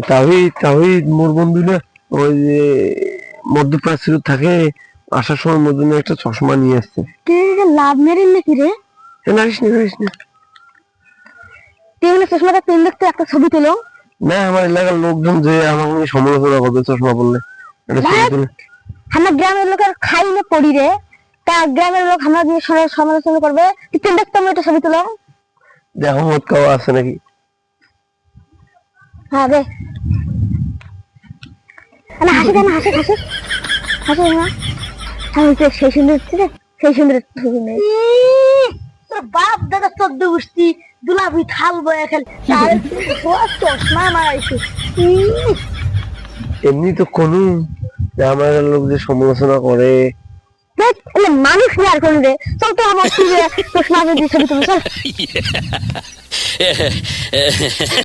তাওই মোর বন্ধু না, ওই যে মধ্যপ্রাচ্যে থাকে, আসার সময় মোর জন্য একটা চশমা নিয়ে আসছে। লাভ মেরিন নাকি রে? নারিস না তুই চশমাটা পেন দেখতে একটা ছবি তুলো না, আমার এলাকার লোকজন যে আমাকে সমালোচনা করবে চশমা পরলে, একটা ছবি তুলে। আমার গ্রামের লোকের খাই না পড়ি রে, তা গ্রামের লোক আমরা নিয়ে সমালোচনা করবে, তুই পেন দেখতে আমি একটা ছবি তুলো। দেখো মত কাও আছে নাকি? হ্যাঁ রে, হাসি কেন, হাসি হাসি হাসি না, আমি তো সেই সুন্দর হচ্ছে রে, সেই সুন্দর ছবি নেই। তোর বাপ দাদা 14 গোষ্ঠী দুলাবি থাল বয়ে খেল, চশমা মারাইছে। এমনি তো কোন আমার লোক যে সমালোচনা করে, মানুষ নিয়ে আর কোন রে, চল তো আমার চশমা ছবি তুলি চল।